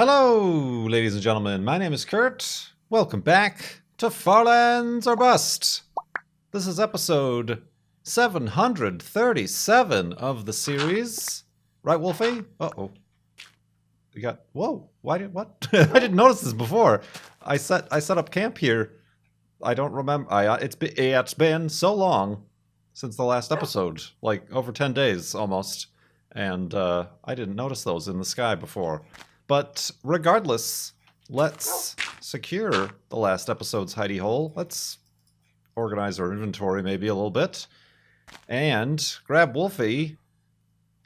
Hello, ladies and gentlemen. My name is Kurt. Welcome back to Farlands or Bust. This is episode 737 of the series. Right, Wolfie? Uh-oh. You got... Whoa. Why did... What? I didn't notice this before. I set up camp here. I don't remember... It's been so long since the last episode. Like, over 10 days, almost. And I didn't notice those in the sky before. But regardless, let's secure the last episode's hidey hole. Let's organize our inventory maybe a little bit. And grab Wolfie.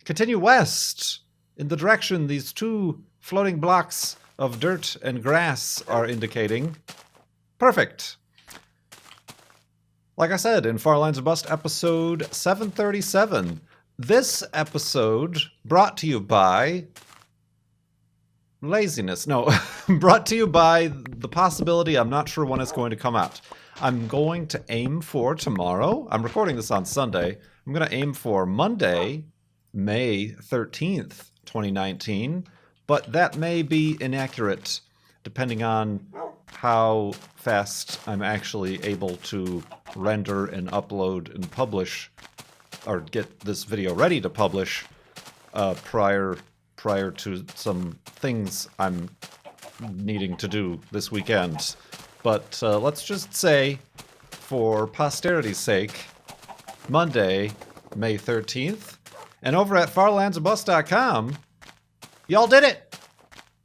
Continue west in the direction these two floating blocks of dirt and grass are indicating. Perfect. Like I said, in Farlands or Bust episode 737. This episode brought to you by... laziness. No, brought to you by the possibility I'm not sure when it's going to come out. I'm going to aim for tomorrow. I'm recording this on Sunday. I'm going to aim for Monday, May 13th, 2019. But that may be inaccurate depending on how fast I'm actually able to render and upload and publish or get this video ready to publish prior to some things I'm needing to do this weekend. But let's just say, for posterity's sake, Monday, May 13th. And over at farlandsorbust.com, y'all did it!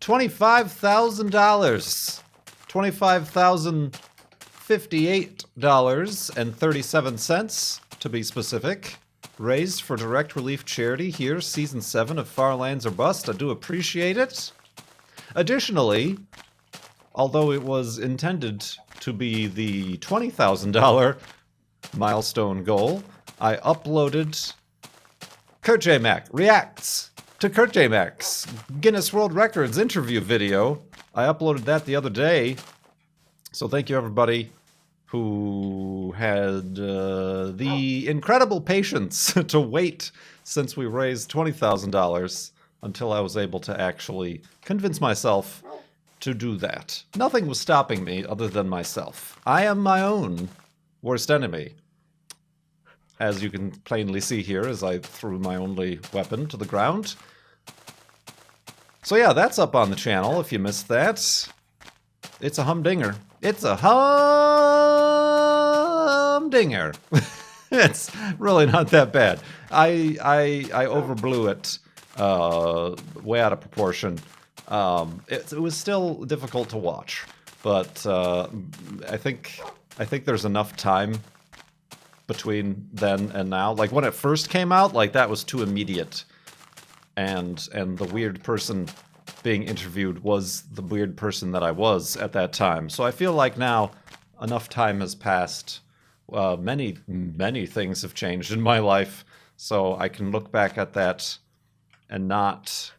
$25,000. $25,058.37 to be specific. Raised for direct relief charity here, Season 7 of Farlands or Bust. I do appreciate it. Additionally, although it was intended to be the $20,000 milestone goal, I uploaded Kurt J. Mac reacts to Kurt J. Mac's Guinness World Records interview video. I uploaded that the other day, so thank you everybody who had the incredible patience to wait since we raised $20,000 until I was able to actually convince myself to do that. Nothing was stopping me other than myself. I am my own worst enemy. As you can plainly see here as I threw my only weapon to the ground. So yeah, that's up on the channel if you missed that. It's a humdinger. It's a humdinger. It's really not that bad. I overblew it way out of proportion. It was still difficult to watch, but I think there's enough time between then and now. Like when it first came out, like that was too immediate, and the weird person being interviewed was the weird person that I was at that time. So I feel like now enough time has passed. Many things have changed in my life, so I can look back at that and not,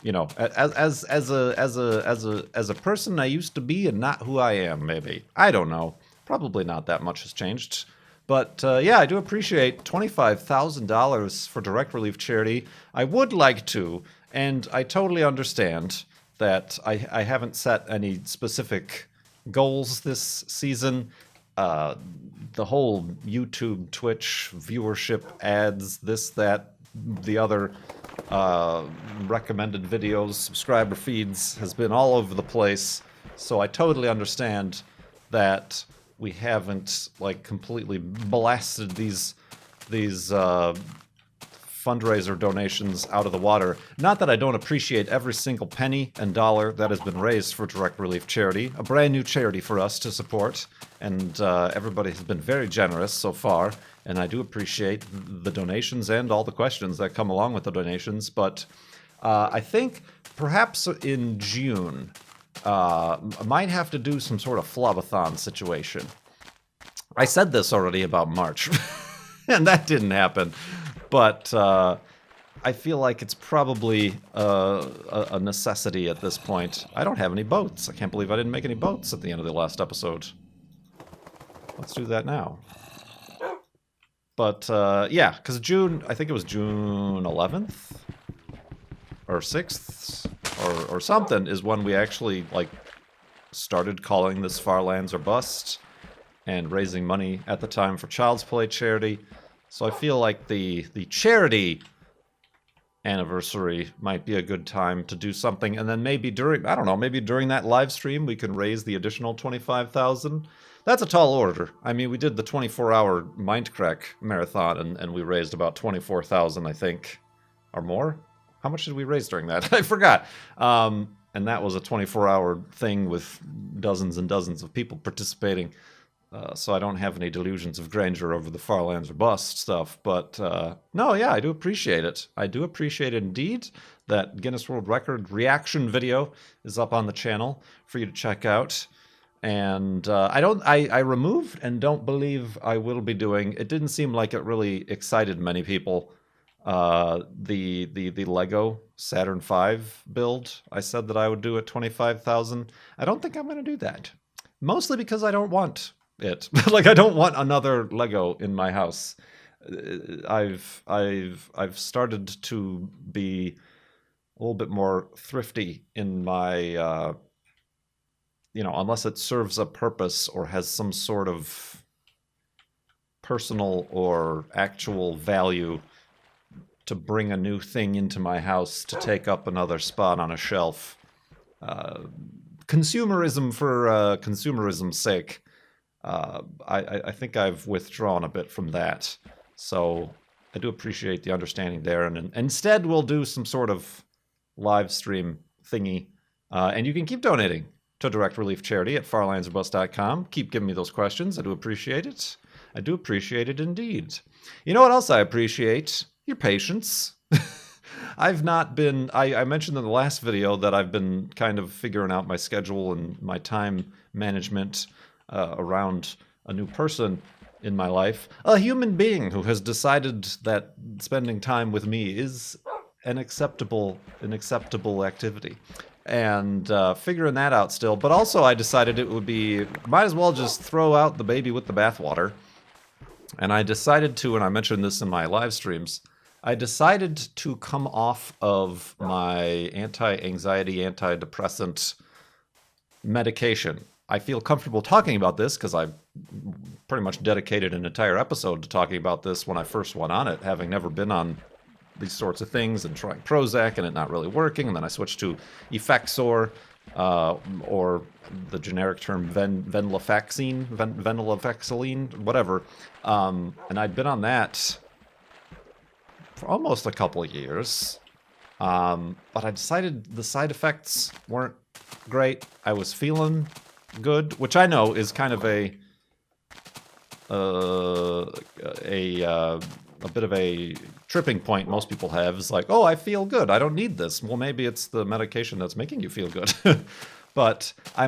you know, as a person I used to be and not who I am. Maybe, I don't know. Probably not that much has changed. But yeah, I do appreciate $25,000 for direct relief charity. I would like to, and I totally understand that I haven't set any specific goals this season. The whole YouTube, Twitch, viewership, ads, this, that, the other, recommended videos, subscriber feeds has been all over the place. So I totally understand that we haven't like completely blasted these fundraiser donations out of the water. Not that I don't appreciate every single penny and dollar that has been raised for direct relief charity, a brand new charity for us to support, and everybody has been very generous so far, and I do appreciate the donations and all the questions that come along with the donations. But I think perhaps in June, I might have to do some sort of flobathon situation. I said this already about March, and that didn't happen. But I feel like it's probably a necessity at this point. I don't have any boats. I can't believe I didn't make any boats at the end of the last episode. Let's do that now. But yeah, because June, I think it was June 11th or 6th. or something, is when we actually, like, started calling this Far Lands or Bust and raising money at the time for Child's Play charity. So I feel like the charity anniversary might be a good time to do something, and then maybe during, I don't know, maybe during that live stream we can raise the additional 25,000. That's a tall order. I mean, we did the 24-hour Mindcrack marathon, and we raised about 24,000, I think, or more. How much did we raise during that? I forgot. And that was a 24-hour thing with dozens and dozens of people participating. So I don't have any delusions of grandeur over the Far Lands or Bust stuff. But no, yeah, I do appreciate it. I do appreciate it indeed. That Guinness World Record reaction video is up on the channel for you to check out. And I removed and don't believe I will be doing. It didn't seem like it really excited many people. The Lego Saturn V build. I said that I would do at 25,000. I don't think I'm going to do that. Mostly because I don't want it. Like, I don't want another Lego in my house. I've started to be a little bit more thrifty in my unless it serves a purpose or has some sort of personal or actual value to bring a new thing into my house to take up another spot on a shelf. Consumerism for consumerism's sake. I think I've withdrawn a bit from that. So I do appreciate the understanding there. And instead, we'll do some sort of live stream thingy. And you can keep donating to Direct Relief Charity at farlandsorbust.com. Keep giving me those questions. I do appreciate it. I do appreciate it indeed. You know what else I appreciate? Your patience. I've not been... I mentioned in the last video that I've been kind of figuring out my schedule and my time management around a new person in my life. A human being who has decided that spending time with me is an acceptable activity. And figuring that out still. But also I decided it would be... might as well just throw out the baby with the bathwater. And I decided to, and I mentioned this in my live streams, I decided to come off of my anti-anxiety, antidepressant medication. I feel comfortable talking about this because I pretty much dedicated an entire episode to talking about this when I first went on it, having never been on these sorts of things and trying Prozac and it not really working. And then I switched to Effexor, or the generic term venlafaxine, whatever. And I'd been on that for almost a couple of years. But I decided the side effects weren't great. I was feeling good, which I know is kind of a bit of a tripping point most people have. Is like, oh, I feel good, I don't need this. Well, maybe it's the medication that's making you feel good. But I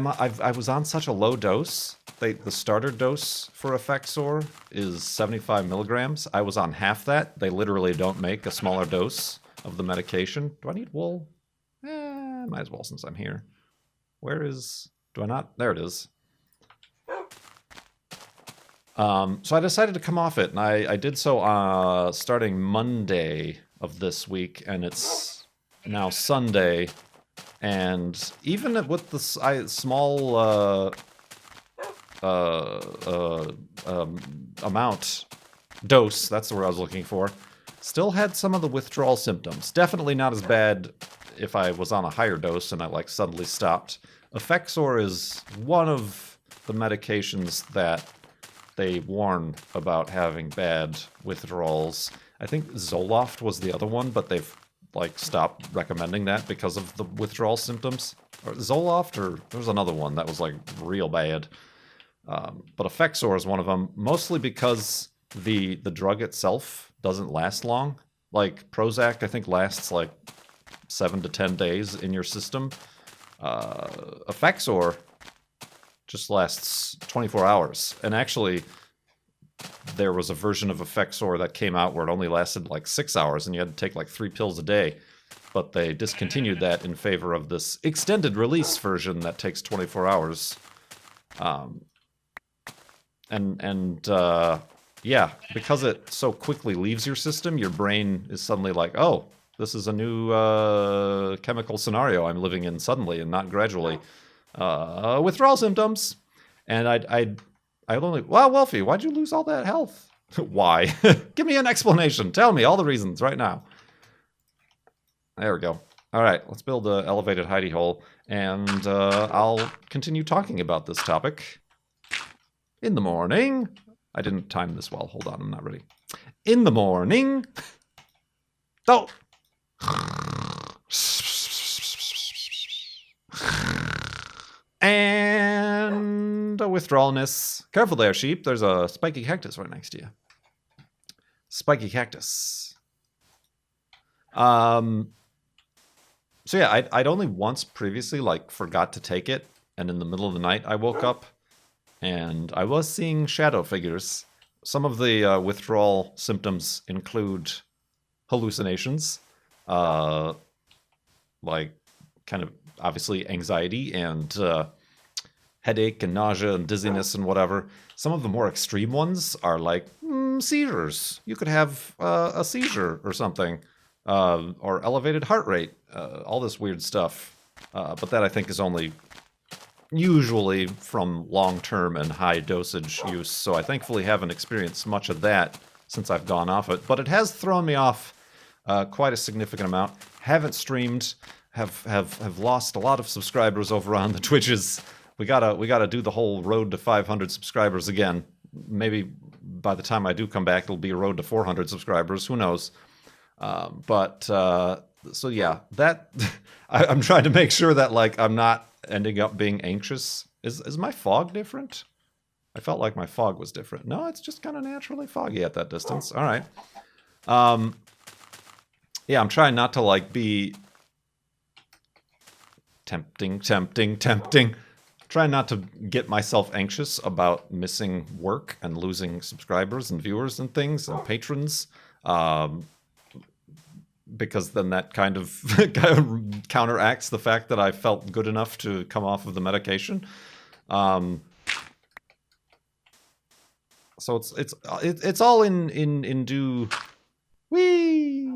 was on such a low dose. The starter dose for Effexor is 75 milligrams. I was on half that. They literally don't make a smaller dose of the medication. Do I need wool? Might as well since I'm here. Where is... do I not? There it is. So I decided to come off it, and I did so starting Monday of this week, and it's now Sunday. And even with the small dose, that's the word I was looking for, still had some of the withdrawal symptoms. Definitely not as bad if I was on a higher dose and I suddenly stopped. Effexor is one of the medications that they warn about having bad withdrawals. I think Zoloft was the other one, but they've stopped recommending that because of the withdrawal symptoms. Or Zoloft, or there was another one that was real bad. But Effexor is one of them, mostly because the drug itself doesn't last long. Prozac, I think, lasts 7 to 10 days in your system. Effexor just lasts 24 hours. And actually, there was a version of Effexor that came out where it only lasted 6 hours and you had to take 3 pills a day. But they discontinued that in favor of this extended release version that takes 24 hours. Yeah, because it so quickly leaves your system, your brain is suddenly like, oh, This is a new chemical scenario I'm living in suddenly and not gradually. Withdrawal symptoms. And I only... Well, Wolfie, why'd you lose all that health? Why? Give me an explanation. Tell me all the reasons right now. There we go. All right, let's build an elevated hidey hole, and I'll continue talking about this topic in the morning. I didn't time this well. Hold on, I'm not ready. In the morning. Oh. And a withdrawalness. Careful there, sheep. There's a spiky cactus right next to you. Spiky cactus. So yeah, I'd only once previously like forgot to take it, and in the middle of the night I woke up and I was seeing shadow figures. Some of the withdrawal symptoms include hallucinations, like kind of obviously anxiety and headache and nausea and dizziness and whatever. Some of the more extreme ones are like seizures. You could have a seizure or something, or elevated heart rate, all this weird stuff. But that I think is only usually from long-term and high dosage use. So I thankfully haven't experienced much of that since I've gone off it. But it has thrown me off quite a significant amount. Haven't streamed. Have lost a lot of subscribers over on the Twitches. We gotta do the whole road to 500 subscribers again. Maybe by the time I do come back, it'll be a road to 400 subscribers. Who knows? So yeah, that I'm trying to make sure that like I'm not ending up being anxious. Is my fog different? I felt like my fog was different. No, it's just kind of naturally foggy at that distance. All right. Yeah, I'm trying not to like be tempting. Trying not to get myself anxious about missing work and losing subscribers and viewers and things and patrons. Because then that kind of counteracts the fact that I felt good enough to come off of the medication. So it's all in due. Whee!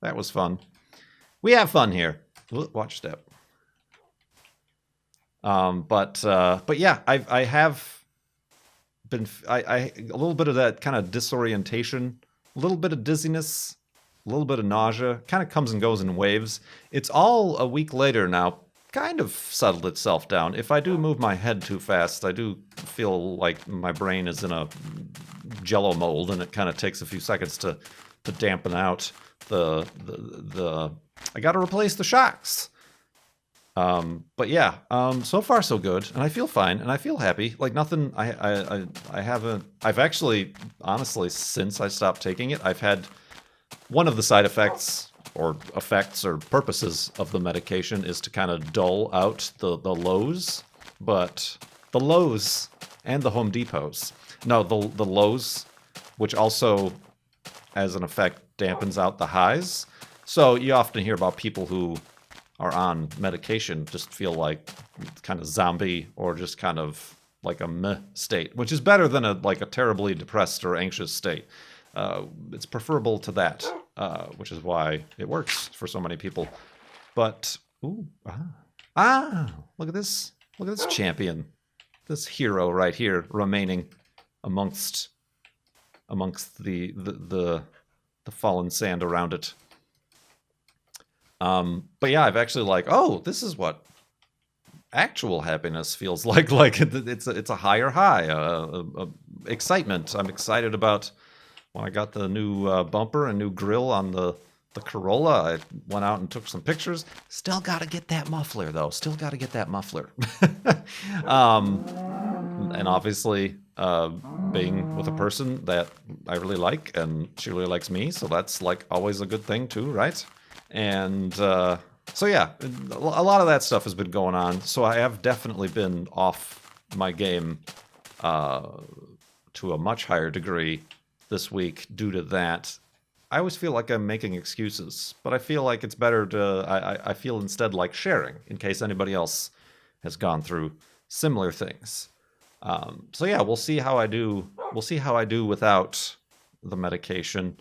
That was fun. We have fun here. Watch step. But yeah, I have been a little bit of that kind of disorientation. A little bit of dizziness, a little bit of nausea, kind of comes and goes in waves. It's all a week later now, kind of settled itself down. If I do move my head too fast, I do feel like my brain is in a jello mold, and it kind of takes a few seconds to dampen out the I got to replace the shocks. But yeah, so far so good, and I feel fine, and I feel happy. Like nothing. I've actually, honestly, since I stopped taking it, I've had one of the side effects or purposes of the medication is to kind of dull out the lows, but the lows and the Home Depots. No, the lows, which also, as an effect, dampens out the highs. So you often hear about people who are on medication just feel like kind of zombie or just kind of like a meh state, which is better than a terribly depressed or anxious state. It's preferable to that, which is why it works for so many people. But look at this champion, this hero right here remaining amongst the fallen sand around it. But yeah, I've actually this is what actual happiness feels like. Like it's a higher high, excitement. I'm excited about when I got the new bumper and new grille on the Corolla. I went out and took some pictures. Still got to get that muffler though. And obviously, being with a person that I really like and she really likes me, so that's like always a good thing too, right? And so yeah, a lot of that stuff has been going on. So I have definitely been off my game to a much higher degree this week due to that. I always feel like I'm making excuses, but I feel like it's better to, I feel instead like sharing in case anybody else has gone through similar things. So yeah, we'll see how I do. We'll see how I do without the medication.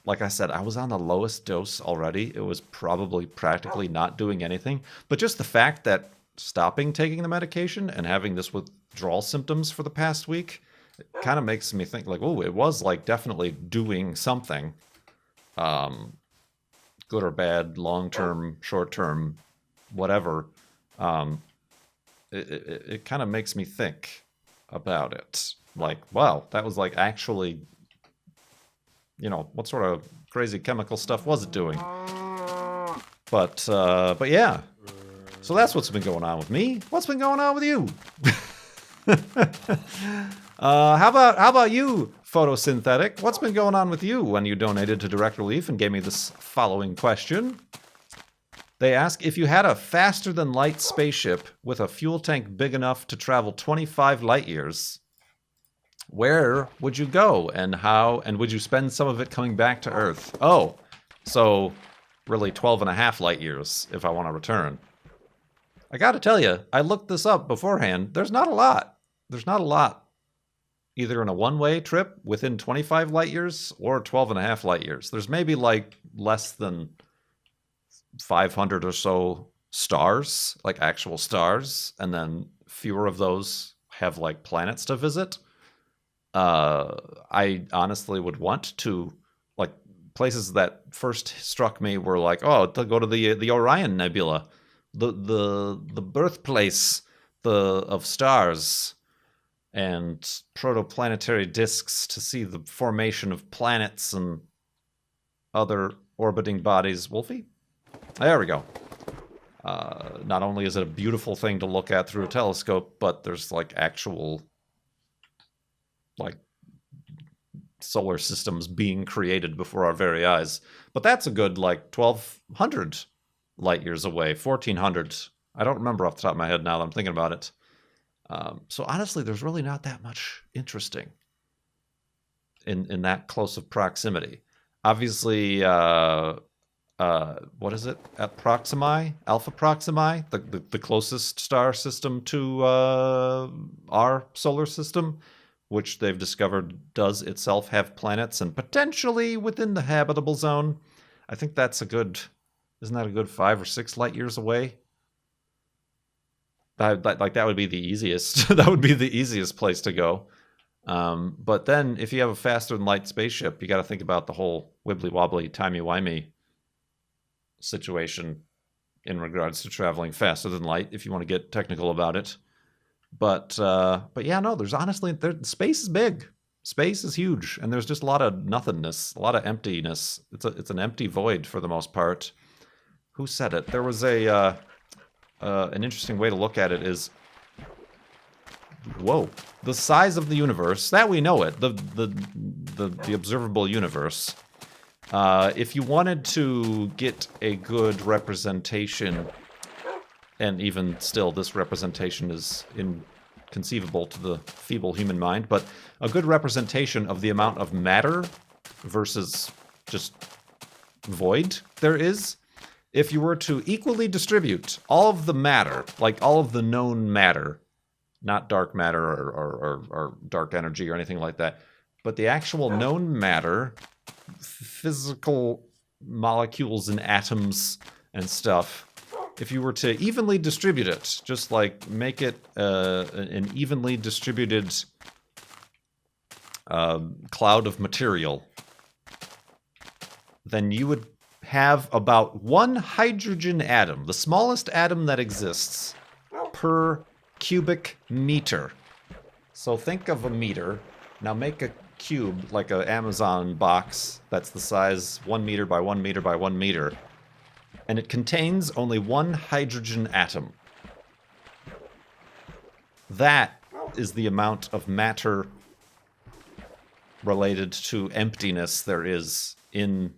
like I said, I was on the lowest dose already. It was probably practically not doing anything. But just the fact that stopping taking the medication and having this withdrawal symptoms for the past week, it kind of makes me think like, oh, it was like definitely doing something. Good or bad, long-term, short-term, whatever. It kind of makes me think about it. Like, wow, that was like actually, what sort of crazy chemical stuff was it doing? But yeah. So that's what's been going on with me. What's been going on with you? How about you, Photosynthetic? What's been going on with you when you donated to Direct Relief and gave me this following question? They ask, if you had a faster-than-light spaceship with a fuel tank big enough to travel 25 light years, where would you go and how, and would you spend some of it coming back to Earth? Oh, so really 12 and a half light years if I want to return. I gotta tell you, I looked this up beforehand. There's not a lot. There's not a lot. Either in a one-way trip within 25 light years or 12 and a half light years. There's maybe like less than 500 or so stars, like actual stars, and then fewer of those have like planets to visit. I honestly would want to, like, places that first struck me were like, oh, to go to the Orion Nebula, the birthplace of stars and protoplanetary disks, to see the formation of planets and other orbiting bodies. Wolfie? There we go. Not only is it a beautiful thing to look at through a telescope, but there's like actual like solar systems being created before our very eyes. But that's a good like 1,200 light years away, 1,400. I don't remember off the top of my head now that I'm thinking about it. So honestly, there's really not that much interesting in that close of proximity. Obviously, what is it? At Proximi, Alpha Proximi, the closest star system to our solar system, which they've discovered does itself have planets and potentially within the habitable zone. I think that's isn't that a good 5 or 6 light years away? That would be the easiest. That would be the easiest place to go. But then if you have a faster than light spaceship, you got to think about the whole wibbly wobbly, timey wimey situation in regards to traveling faster than light, if you want to get technical about it. But yeah, no, there's honestly, space is big. Space is huge, and there's just a lot of nothingness, a lot of emptiness. It's an empty void for the most part. Who said it? There was an interesting way to look at it is, whoa, the size of the universe, that we know it, the observable universe. If you wanted to get a good representation, and even still this representation is inconceivable to the feeble human mind, but a good representation of the amount of matter versus just void there is, if you were to equally distribute all of the matter, like all of the known matter, not dark matter or dark energy or anything like that, but the actual known matter, physical molecules and atoms and stuff, if you were to evenly distribute it, just like make it an evenly distributed cloud of material, then you would have about 1 hydrogen atom, the smallest atom that exists, per cubic meter. So think of a meter. Now make a cube, like an Amazon box, that's the size 1 meter by 1 meter by 1 meter. And it contains only 1 hydrogen atom. That is the amount of matter related to emptiness there is in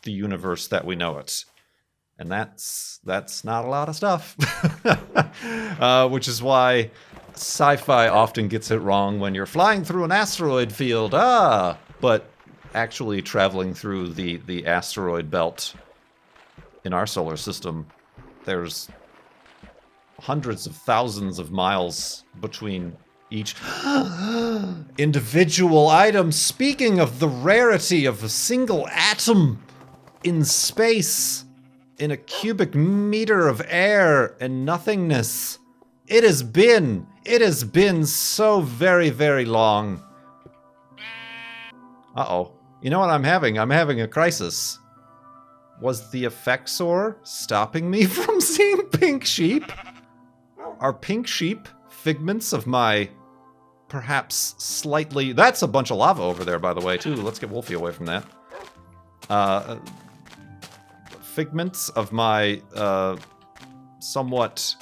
the universe that we know it. And that's not a lot of stuff. Which is why sci-fi often gets it wrong when you're flying through an asteroid field. But actually traveling through the asteroid belt in our solar system, there's hundreds of thousands of miles between each individual item. Speaking of the rarity of a single atom in space, in a cubic meter of air and nothingness, it has been so very, very long. Uh-oh. You know what I'm having? I'm having a crisis. Was the Effexor stopping me from seeing pink sheep? Are pink sheep figments of my perhaps slightly... That's a bunch of lava over there, by the way, too. Let's get Wolfie away from that. Figments of my somewhat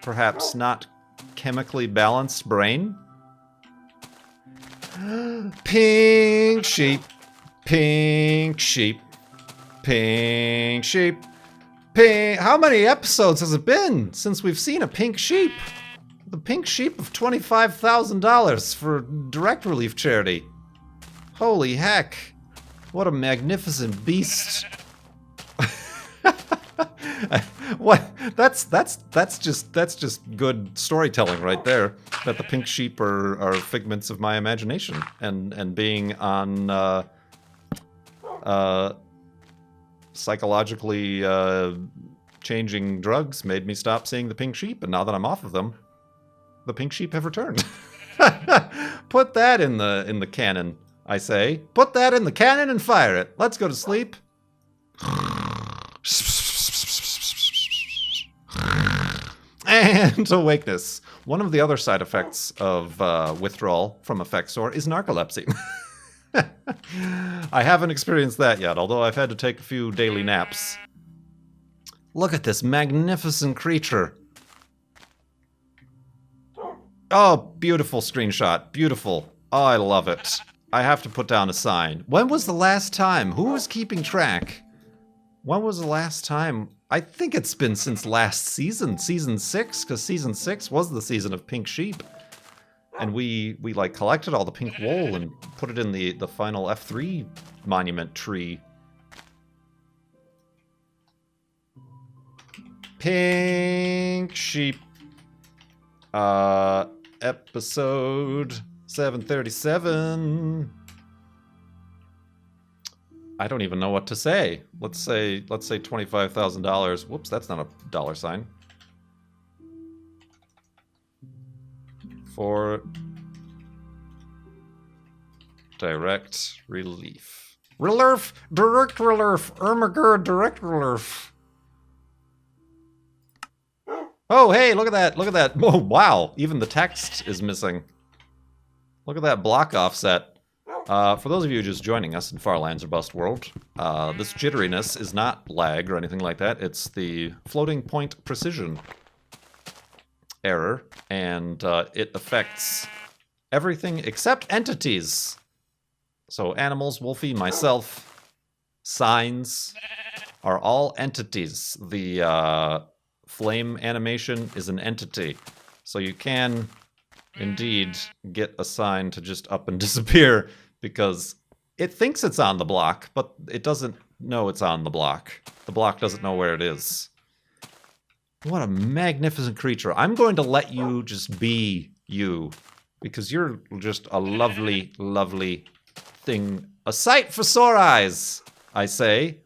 perhaps not chemically balanced brain? Pink sheep. Pink sheep. Pink sheep. Pink... How many episodes has it been since we've seen a pink sheep? The pink sheep of $25,000 for direct relief charity. Holy heck. What a magnificent beast. What? That's just good storytelling right there. That the pink sheep are figments of my imagination, and being on psychologically changing drugs made me stop seeing the pink sheep, and now that I'm off of them, the pink sheep have returned. Put that in the cannon, I say. Put that in the cannon and fire it. Let's go to sleep. And awakeness. One of the other side effects of withdrawal from Effexor is narcolepsy. I haven't experienced that yet, although I've had to take a few daily naps. Look at this magnificent creature. Oh, beautiful screenshot. Beautiful. Oh, I love it. I have to put down a sign. When was the last time? Who was keeping track? When was the last time? I think it's been since last season, season 6, because season 6 was the season of pink sheep. And we like collected all the pink wool and put it in the final F3 monument tree. Pink sheep. Episode 737. I don't even know what to say. Let's say $25,000. Whoops, that's not a dollar sign. For direct relief. Relief! Direct relief! Ermagerd direct relief. Oh, hey, look at that! Look at that! Oh, wow! Even the text is missing. Look at that block offset. For those of you just joining us in Far Lands or Bust World, this jitteriness is not lag or anything like that. It's the floating point precision error, and it affects everything except entities. So animals, Wolfie, myself, signs are all entities. The flame animation is an entity. So you can indeed get a sign to just up and disappear because it thinks it's on the block, but it doesn't know it's on the block. The block doesn't know where it is. What a magnificent creature. I'm going to let you just be you, because you're just a lovely, lovely thing. A sight for sore eyes, I say.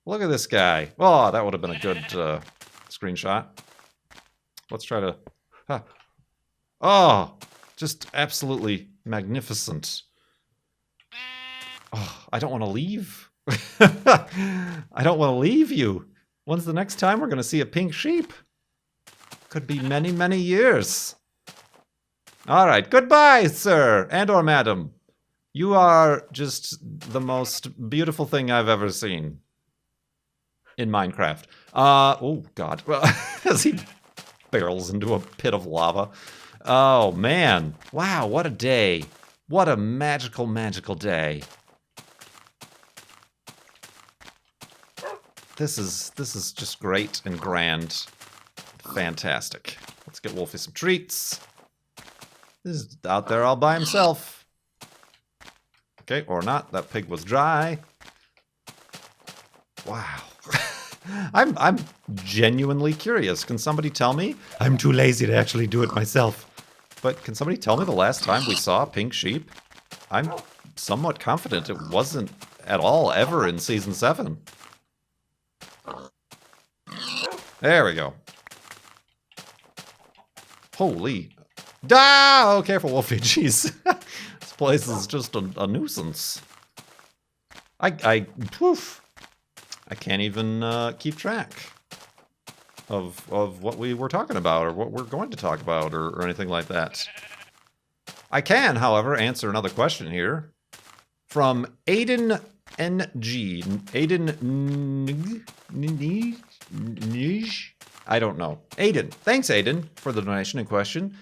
Look at this guy. Oh, that would have been a good screenshot. Let's try to... Huh. Oh, just absolutely magnificent. Oh, I don't want to leave. I don't want to leave you. When's the next time we're going to see a pink sheep? Could be many, many years. All right, goodbye, sir and or madam. You are just the most beautiful thing I've ever seen in Minecraft. Oh, God. As he barrels into a pit of lava. Oh, man. Wow, what a day. What a magical, magical day. This is just great and grand. Fantastic. Let's get Wolfie some treats. This is out there all by himself. Okay, or not. That pig was dry. Wow. I'm genuinely curious. Can somebody tell me? I'm too lazy to actually do it myself. but can somebody tell me the last time we saw a pink sheep? I'm somewhat confident it wasn't at all ever in Season 7. There we go. Holy. Ah! Oh, careful, Wolfie. Jeez. This place is just a nuisance. Poof. I can't even keep track of what we were talking about or what we're going to talk about or anything like that. I can, however, answer another question here from Aiden NG. Aiden I don't know. Aiden. Thanks, Aiden, for the donation in question.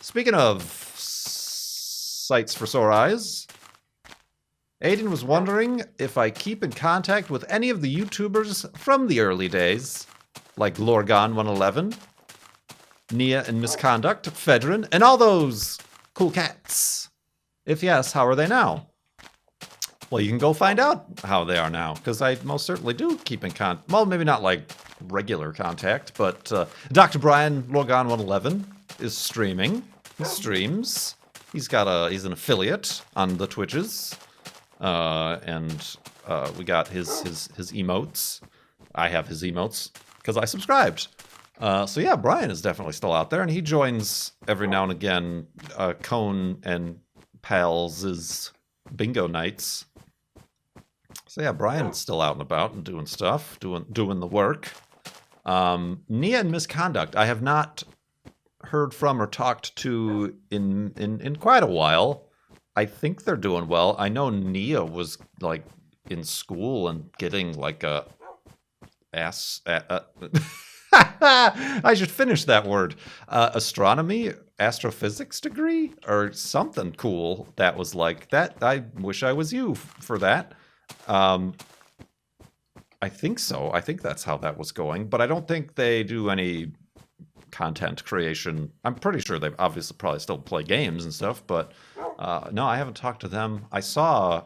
Speaking of sights for sore eyes, Aiden was wondering if I keep in contact with any of the YouTubers from the early days, like Lorgon111, Nia and Misconduct, Fedrin, and all those cool cats. If yes, how are they now? Well, you can go find out how they are now, because I most certainly do keep in contact. Well, maybe not like regular contact, but Dr. Brian Lorgon111 is streaming. He streams. He's an affiliate on the Twitches. And we got his emotes. I have his emotes because I subscribed. So yeah, Brian is definitely still out there, and he joins every now and again Cone and Pals' bingo nights. So yeah, Brian's still out and about and doing stuff, doing the work. Nia and Misconduct, I have not heard from or talked to in quite a while. I think they're doing well. I know Nia was like in school and getting like a I should finish that word. Astronomy, astrophysics degree, or something cool that was like that. I wish I was you for that. I think so. I think that's how that was going, but I don't think they do any content creation. I'm pretty sure they obviously probably still play games and stuff, but no, I haven't talked to them. I saw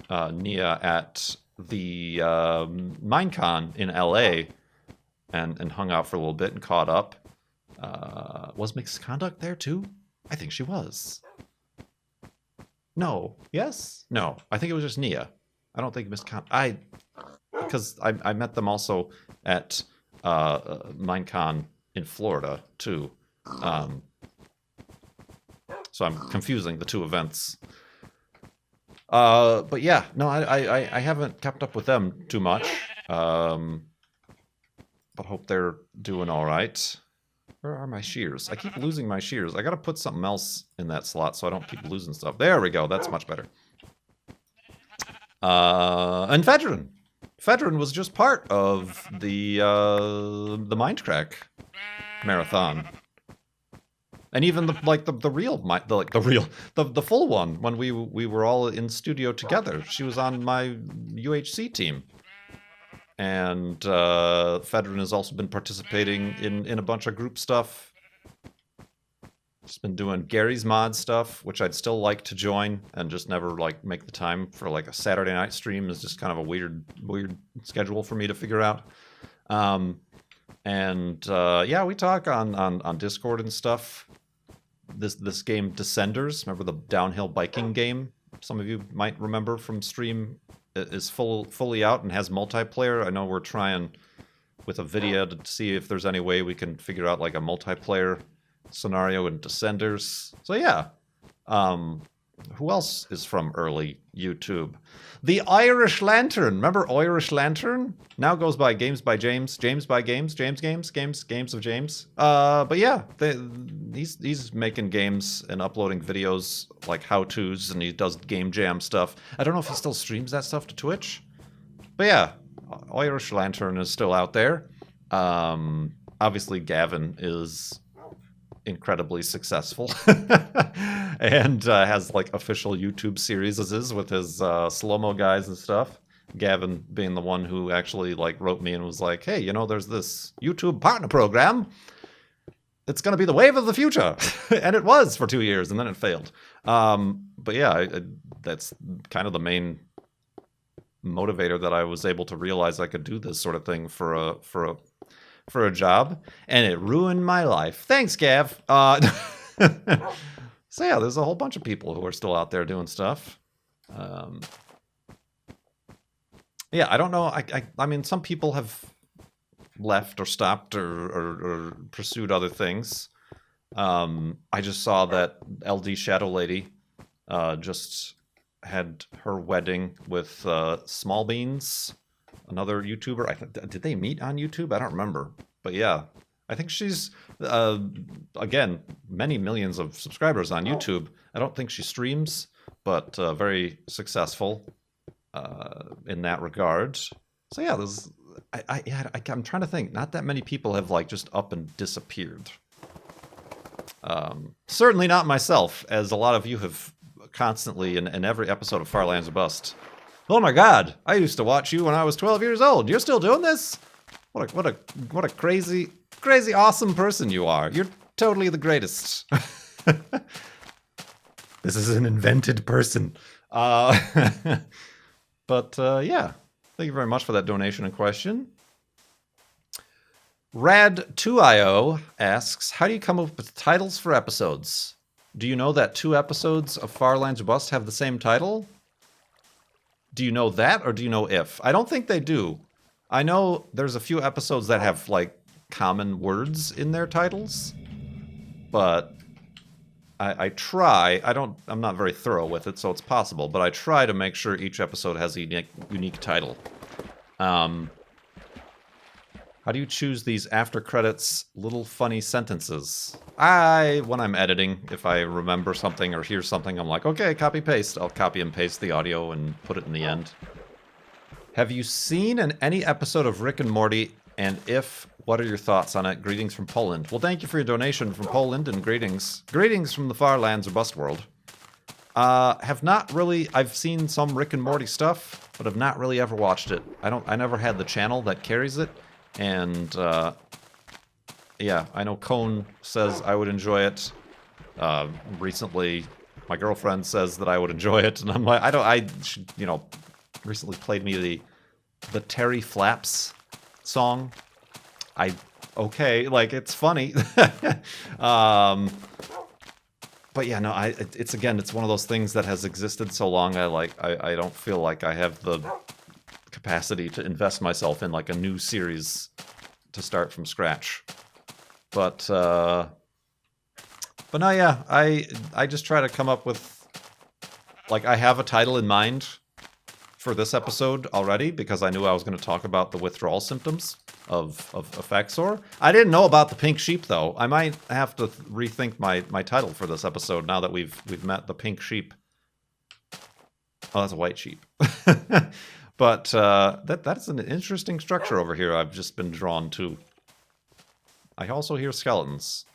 Nia at the Minecon in LA and hung out for a little bit and caught up. Was Misconduct there too? I think she was. No. Yes? No. I think it was just Nia. I don't think Misconduct. Because I met them also at Minecon in Florida too. So I'm confusing the two events. But yeah, no, I haven't kept up with them too much. But hope they're doing all right. Where are my shears? I keep losing my shears. I gotta put something else in that slot so I don't keep losing stuff. There we go. That's much better. And Fedrin. Fedrin was just part of the Mindcrack marathon. And even the full one when we were all in studio together. She was on my UHC team. And Fedrin has also been participating in a bunch of group stuff. She's been doing Gary's mod stuff, which I'd still like to join and just never like make the time for like a Saturday night stream is just kind of a weird schedule for me to figure out. Yeah, we talk on Discord and stuff. This game Descenders, remember the downhill biking game? Some of you might remember from stream. It is fully out and has multiplayer. I know we're trying with a video to see if there's any way we can figure out like a multiplayer scenario in Descenders. So yeah. Who else is from early YouTube? The Irish Lantern. Remember Irish Lantern? Now goes by Games by James. James by Games. Games of James. But yeah, he's making games and uploading videos like how-tos, and he does game jam stuff. I don't know if he still streams that stuff to Twitch. But yeah, Irish Lantern is still out there. Obviously, Gavin is incredibly successful and has like official YouTube series with his slow-mo guys and stuff. Gavin being the one who actually like wrote me and was like, hey, you know, there's this YouTube partner program. It's going to be the wave of the future. And it was for 2 years and then it failed. But yeah, that's kind of the main motivator that I was able to realize I could do this sort of thing for a job, and it ruined my life. Thanks, Gav. So yeah, there's a whole bunch of people who are still out there doing stuff. Yeah, I don't know. I mean, some people have left or stopped or pursued other things. I just saw that LD Shadow Lady just had her wedding with Small Beans, another YouTuber. Did they meet on YouTube? I don't remember. But yeah, I think she's, again, many millions of subscribers on YouTube. I don't think she streams, but very successful in that regard. So yeah, I'm trying to think. Not that many people have like just up and disappeared. Certainly not myself, as a lot of you have constantly in every episode of Farlands or Bust. Oh my God! I used to watch you when I was 12 years old. You're still doing this? What a crazy awesome person you are. You're totally the greatest. This is an invented person. But yeah, thank you very much for that donation and question. Rad2IO asks, how do you come up with titles for episodes? Do you know that 2 episodes of Farlands or Bust have the same title? Do you know that, or do you know if? I don't think they do. I know there's a few episodes that have, like, common words in their titles, but I try. I'm not very thorough with it, so it's possible, but I try to make sure each episode has a unique title. How do you choose these after credits little funny sentences? When I'm editing, if I remember something or hear something, I'm like, okay, copy paste. I'll copy and paste the audio and put it in the end. Have you seen any episode of Rick and Morty? And if, what are your thoughts on it? Greetings from Poland. Well, thank you for your donation from Poland, and greetings. Greetings from the Farlands or Bust world. Have not really. I've seen some Rick and Morty stuff, but have not really ever watched it. I never had the channel that carries it. And, yeah, I know Cone says I would enjoy it. Recently, my girlfriend says that I would enjoy it, and I'm like, she, recently played me the Terry Flaps song. Okay, like, it's funny. But yeah, no, it's one of those things that has existed so long, I don't feel like I have the capacity to invest myself in like a new series to start from scratch. But no, yeah, I just try to come up with, like, I have a title in mind for this episode already because I knew I was going to talk about the withdrawal symptoms of Faxor. I didn't know about the pink sheep though. I might have to rethink my title for this episode now that we've met the pink sheep. Oh, that's a white sheep. But that's an interesting structure over here I've just been drawn to. I also hear skeletons.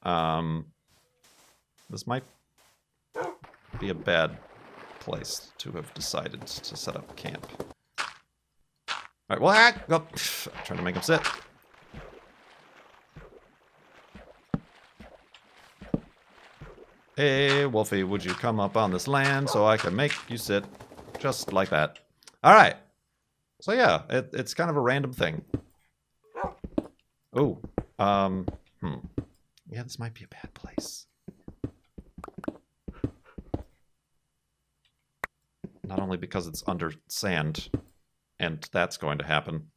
This might be a bad place to have decided to set up camp. Alright, well, I'm trying to make him sit. Hey, Wolfie, would you come up on this land so I can make you sit just like that? Alright. So yeah, it's kind of a random thing. Oh. Yeah, this might be a bad place. Not only because it's under sand, and that's going to happen,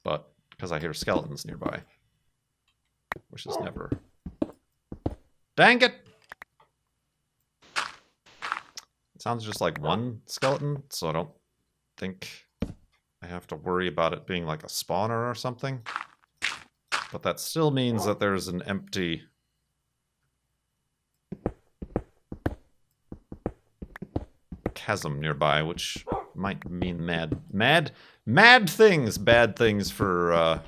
but because I hear skeletons nearby. Which is never... Dang it! It sounds just like one skeleton, so I don't think I have to worry about it being like a spawner or something. But that still means that there's an empty... chasm nearby, which might mean mad things, bad things for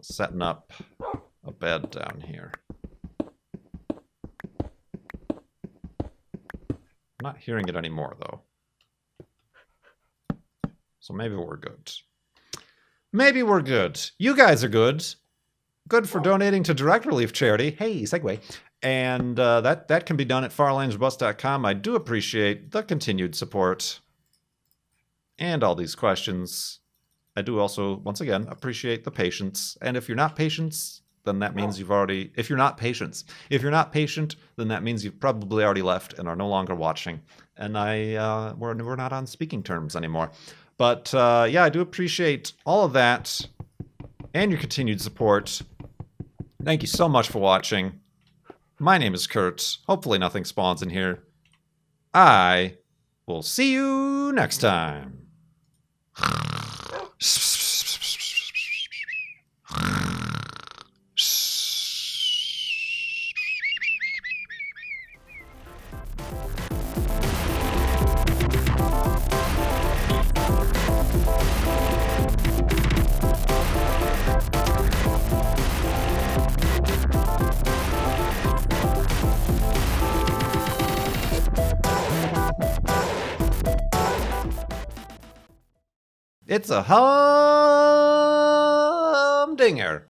setting up a bed down here. I'm not hearing it anymore though. So maybe we're good. Maybe we're good. You guys are good. Good for donating to Direct Relief Charity. Hey, segue. And that can be done at farlandsbust.com. I do appreciate the continued support and all these questions. I do also, once again, appreciate the patience. And if you're not patient, then that means you've already... If you're not patient, then that means you've probably already left and are no longer watching. And we're not on speaking terms anymore. But yeah, I do appreciate all of that and your continued support. Thank you so much for watching. My name is Kurt. Hopefully nothing spawns in here. I will see you next time. It's a humdinger.